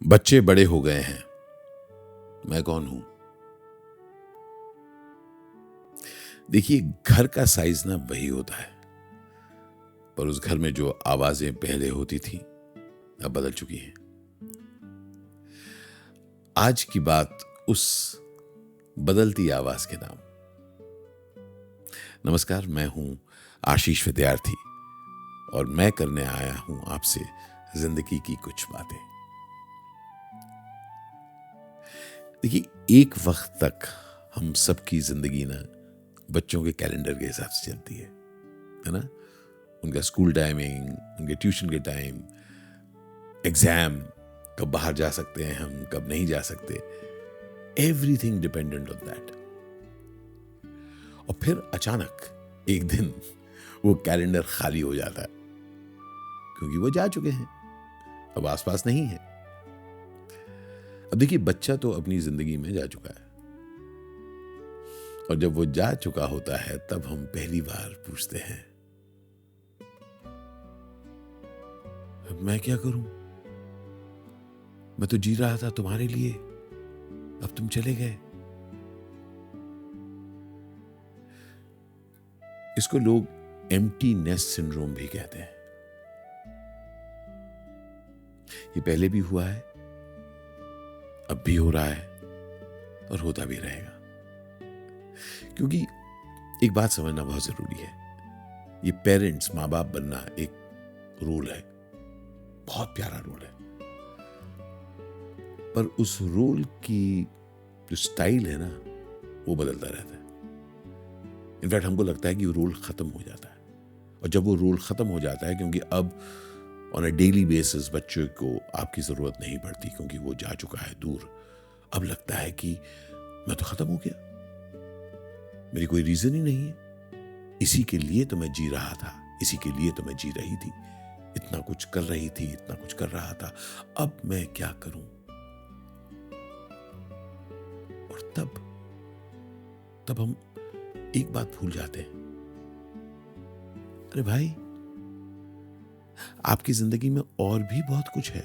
बच्चे बड़े हो गए हैं, मैं कौन हूं? देखिए, घर का साइज ना वही होता है, पर उस घर में जो आवाजें पहले होती थी अब बदल चुकी हैं। आज की बात उस बदलती आवाज के नाम। नमस्कार, मैं हूं आशीष विद्यार्थी और मैं करने आया हूं आपसे जिंदगी की कुछ बातें। देखिए, एक वक्त तक हम सबकी जिंदगी ना बच्चों के कैलेंडर के हिसाब से चलती है ना? उनका स्कूल टाइमिंग, उनके ट्यूशन के टाइम, एग्जाम, कब बाहर जा सकते हैं हम, कब नहीं जा सकते, एवरीथिंग डिपेंडेंट ऑन दैट। और फिर अचानक एक दिन वो कैलेंडर खाली हो जाता है क्योंकि वो जा चुके हैं, अब आसपास नहीं है। अब देखिए, बच्चा तो अपनी जिंदगी में जा चुका है और जब वो जा चुका होता है तब हम पहली बार पूछते हैं, अब मैं क्या करूं? मैं तो जी रहा था तुम्हारे लिए, अब तुम चले गए। इसको लोग एम्प्टी नेस्ट सिंड्रोम भी कहते हैं। ये पहले भी हुआ है, अब भी हो रहा है और होता भी रहेगा। क्योंकि एक बात समझना बहुत जरूरी है, ये पेरेंट्स, माँ बाप बनना एक रोल है, बहुत प्यारा रोल है, पर उस रोल की जो स्टाइल है ना वो बदलता रहता है। इनफैक्ट हमको लगता है कि वो रोल खत्म हो जाता है, और जब वो रोल खत्म हो जाता है, क्योंकि अब ऑन अ डेली बेसिस बच्चों को आपकी जरूरत नहीं पड़ती क्योंकि वो जा चुका है दूर, अब लगता है कि मैं तो खत्म हो गया, मेरी कोई रीजन ही नहीं है। इसी के लिए तो मैं जी रहा था, इसी के लिए तो मैं जी रही थी, इतना कुछ कर रही थी, इतना कुछ कर रहा था, अब मैं क्या करूं? और तब हम एक बात भूल जाते हैं, अरे भाई, आपकी जिंदगी में और भी बहुत कुछ है।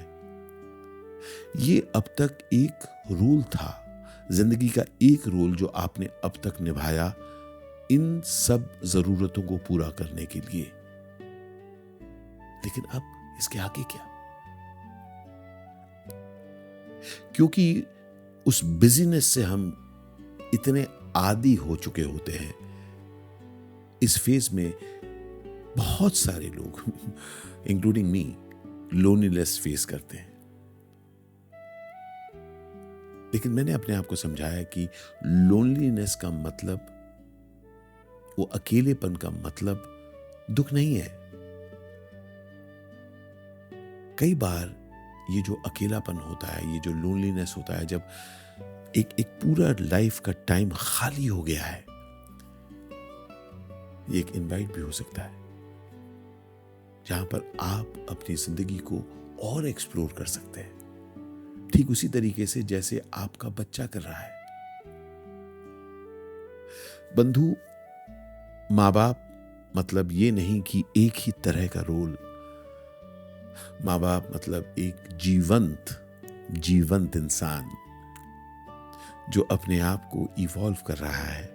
ये अब तक एक रोल था, जिंदगी का एक रोल जो आपने अब तक निभाया इन सब जरूरतों को पूरा करने के लिए, लेकिन अब इसके आगे क्या? क्योंकि उस बिजीनेस से हम इतने आदी हो चुके होते हैं। इस फेज में बहुत सारे लोग इंक्लूडिंग मी लोनलीनेस फेस करते हैं, लेकिन मैंने अपने आप को समझाया कि लोनलीनेस का मतलब, वो अकेलेपन का मतलब दुख नहीं है। कई बार ये जो अकेलापन होता है, ये जो लोनलीनेस होता है, जब एक पूरा लाइफ का टाइम खाली हो गया है, ये एक इनवाइट भी हो सकता है जहां पर आप अपनी जिंदगी को और एक्सप्लोर कर सकते हैं, ठीक उसी तरीके से जैसे आपका बच्चा कर रहा है। बंधु, माँ बाप मतलब ये नहीं कि एक ही तरह का रोल। माँ बाप मतलब एक जीवंत इंसान जो अपने आप को इवॉल्व कर रहा है,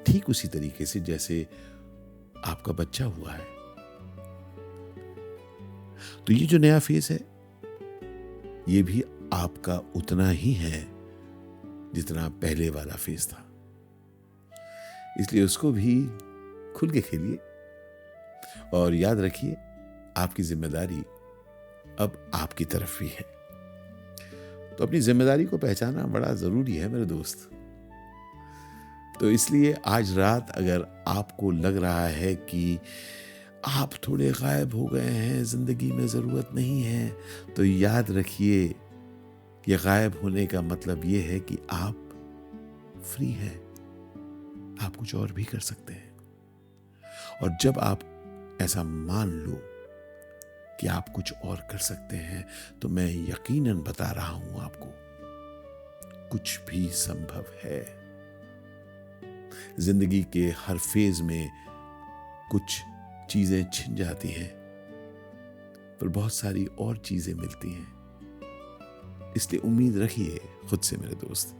ठीक उसी तरीके से जैसे आपका बच्चा हुआ है। तो ये जो नया फेज है, ये भी आपका उतना ही है जितना पहले वाला फेज था, इसलिए उसको भी खुल के खेलिए और याद रखिए, आपकी जिम्मेदारी अब आपकी तरफ भी है। तो अपनी जिम्मेदारी को पहचानना बड़ा जरूरी है मेरे दोस्त। तो इसलिए आज रात अगर आपको लग रहा है कि आप थोड़े गायब हो गए हैं, जिंदगी में जरूरत नहीं है, तो याद रखिए, ये गायब होने का मतलब ये है कि आप फ्री हैं, आप कुछ और भी कर सकते हैं। और जब आप ऐसा मान लो कि आप कुछ और कर सकते हैं, तो मैं यकीनन बता रहा हूं आपको, कुछ भी संभव है। जिंदगी के हर फेज में कुछ चीजें छिन जाती हैं, पर बहुत सारी और चीजें मिलती हैं। इसलिए उम्मीद रखिए खुद से मेरे दोस्त,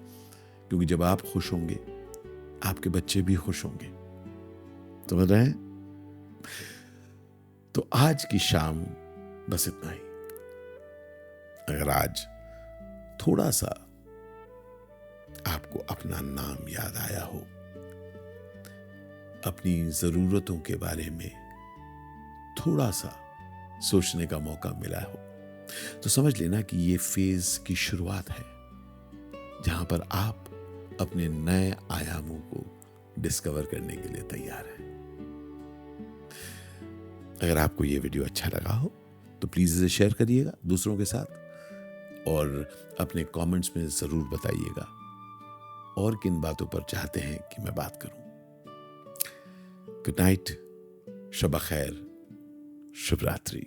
क्योंकि जब आप खुश होंगे आपके बच्चे भी खुश होंगे। समझ रहे हैं? तो आज की शाम बस इतना ही। अगर आज थोड़ा सा आपको अपना नाम याद आया हो, अपनी जरूरतों के बारे में थोड़ा सा सोचने का मौका मिला हो, तो समझ लेना कि ये फेज की शुरुआत है जहां पर आप अपने नए आयामों को डिस्कवर करने के लिए तैयार हैं। अगर आपको ये वीडियो अच्छा लगा हो तो प्लीज इसे शेयर करिएगा दूसरों के साथ, और अपने कमेंट्स में जरूर बताइएगा और किन बातों पर चाहते हैं कि मैं बात करूं। गुड नाइट, शब खैर, शुभ रात्रि।